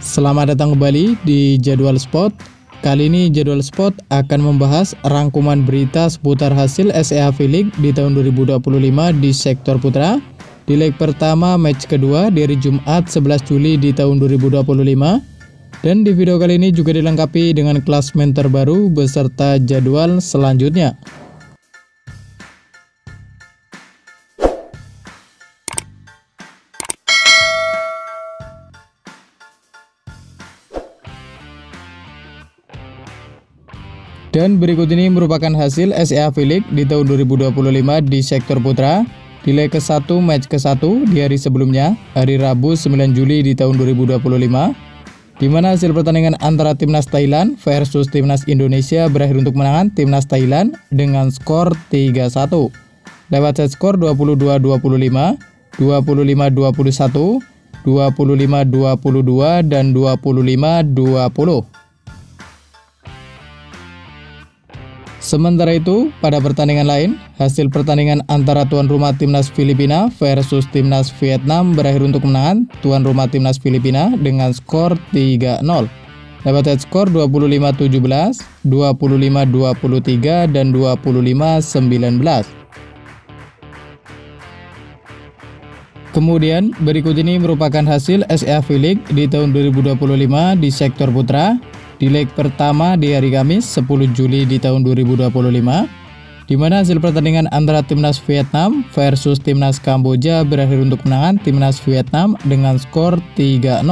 Selamat datang kembali di Jadwal Sport. Kali ini Jadwal Sport akan membahas rangkuman berita seputar hasil SEA V-League di tahun 2025 di sektor putra. Di leg pertama match kedua dari Jumat 11 Juli di tahun 2025. Dan di video kali ini juga dilengkapi dengan klasemen terbaru beserta jadwal selanjutnya. Dan berikut ini merupakan hasil SEA V-League di tahun 2025 di sektor putra. Di leg ke-1 match ke-1 di hari sebelumnya, hari Rabu 9 Juli di tahun 2025, di mana hasil pertandingan antara Timnas Thailand versus Timnas Indonesia berakhir untuk kemenangan Timnas Thailand dengan skor 3-1. Lewat set skor 22-25, 25-21, 25-22, dan 25-20. Sementara itu, pada pertandingan lain, hasil pertandingan antara tuan rumah Timnas Filipina versus Timnas Vietnam berakhir untuk kemenangan tuan rumah Timnas Filipina dengan skor 3-0. Lewat set skor 25-17, 25-23, dan 25-19. Kemudian, berikut ini merupakan hasil SEA V-League di tahun 2025 di sektor putra. Di leg pertama di hari Kamis 10 Juli di tahun 2025, di mana hasil pertandingan antara Timnas Vietnam versus Timnas Kamboja berakhir untuk kemenangan Timnas Vietnam dengan skor 3-0.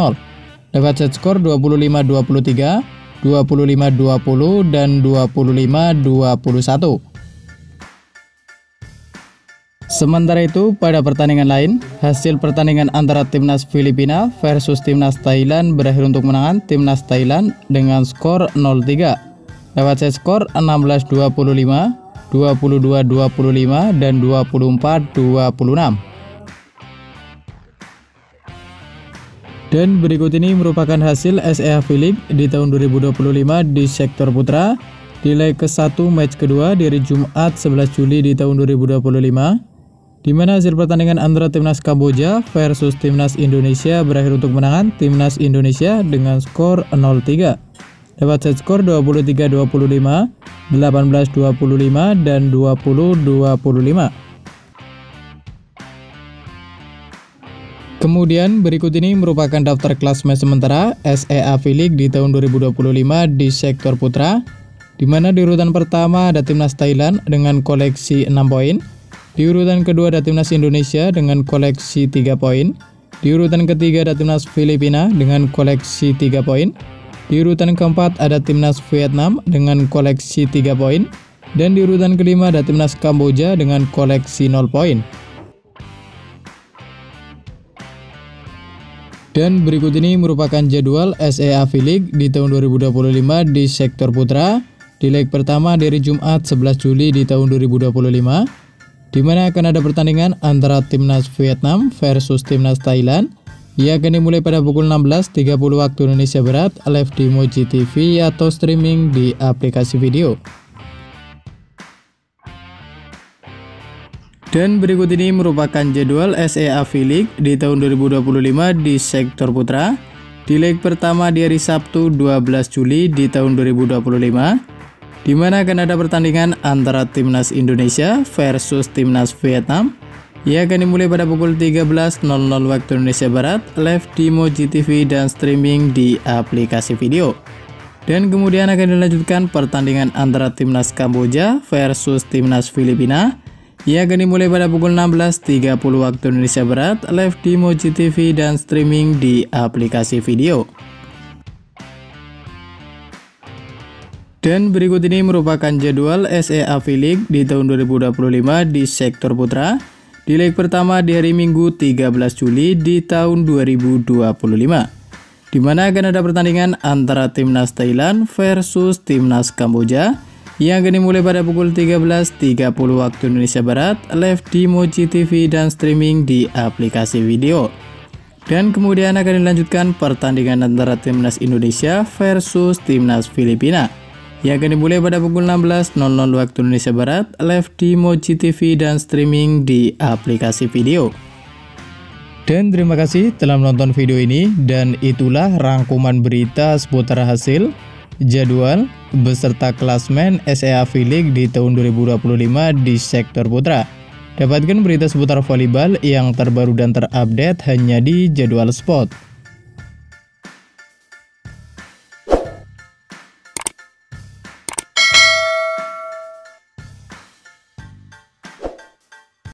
Lewat set skor 25-23, 25-20, dan 25-21. Sementara itu, pada pertandingan lain, hasil pertandingan antara Timnas Filipina versus Timnas Thailand berakhir untuk kemenangan Timnas Thailand dengan skor 0-3. Lewat set skor 16-25, 22-25, dan 24-26. Dan berikut ini merupakan hasil SEA V-League di tahun 2025 di sektor putra. Di leg ke-1 match kedua dari Jumat 11 Juli di tahun 2025. Di mana hasil pertandingan antara Timnas Kamboja versus Timnas Indonesia berakhir untuk kemenangan Timnas Indonesia dengan skor 0-3. Lewat set skor 23-25, 18-25, dan 20-25. Kemudian berikut ini merupakan daftar klasemen sementara SEA V-League di tahun 2025 di sektor putra, di mana di urutan pertama ada Timnas Thailand dengan koleksi 6 poin. Di urutan kedua ada Timnas Indonesia dengan koleksi 3 poin. Di urutan ketiga ada Timnas Filipina dengan koleksi 3 poin. Di urutan keempat ada Timnas Vietnam dengan koleksi 3 poin. Dan di urutan kelima ada Timnas Kamboja dengan koleksi 0 poin. Dan berikut ini merupakan jadwal SEA V-League di tahun 2025 di sektor putra. Di leg pertama dari Jumat 11 Juli di tahun 2025. Di mana akan ada pertandingan antara Timnas Vietnam versus Timnas Thailand. Ia akan dimulai pada pukul 16.30 waktu Indonesia Barat, live di Moji TV atau streaming di aplikasi video. Dan berikut ini merupakan jadwal SEA V-League di tahun 2025 di sektor putra. Di leg pertama di hari Sabtu 12 Juli di tahun 2025. Di mana akan ada pertandingan antara Timnas Indonesia versus Timnas Vietnam. Ia akan dimulai pada pukul 13.00 waktu Indonesia Barat, live di Moji TV dan streaming di aplikasi video. Dan kemudian akan dilanjutkan pertandingan antara Timnas Kamboja versus Timnas Filipina. Ia akan dimulai pada pukul 16.30 waktu Indonesia Barat, live di Moji TV dan streaming di aplikasi video. Dan berikut ini merupakan jadwal SEA V-League di tahun 2025 di sektor putra. Di leg pertama di hari Minggu 13 Juli di tahun 2025. Di mana akan ada pertandingan antara Timnas Thailand versus Timnas Kamboja. Yang akan dimulai pada pukul 13.30 waktu Indonesia Barat, live di Moji TV dan streaming di aplikasi video. Dan kemudian akan dilanjutkan pertandingan antara Timnas Indonesia versus Timnas Filipina. Yang akan dimulai pada pukul 16.00 waktu Indonesia Barat, live di Moji TV dan streaming di aplikasi video. Dan terima kasih telah menonton video ini, dan itulah rangkuman berita seputar hasil, jadwal, beserta klasmen SEA V-League di tahun 2025 di sektor putra. Dapatkan berita seputar volleyball yang terbaru dan terupdate hanya di Jadwal Sport.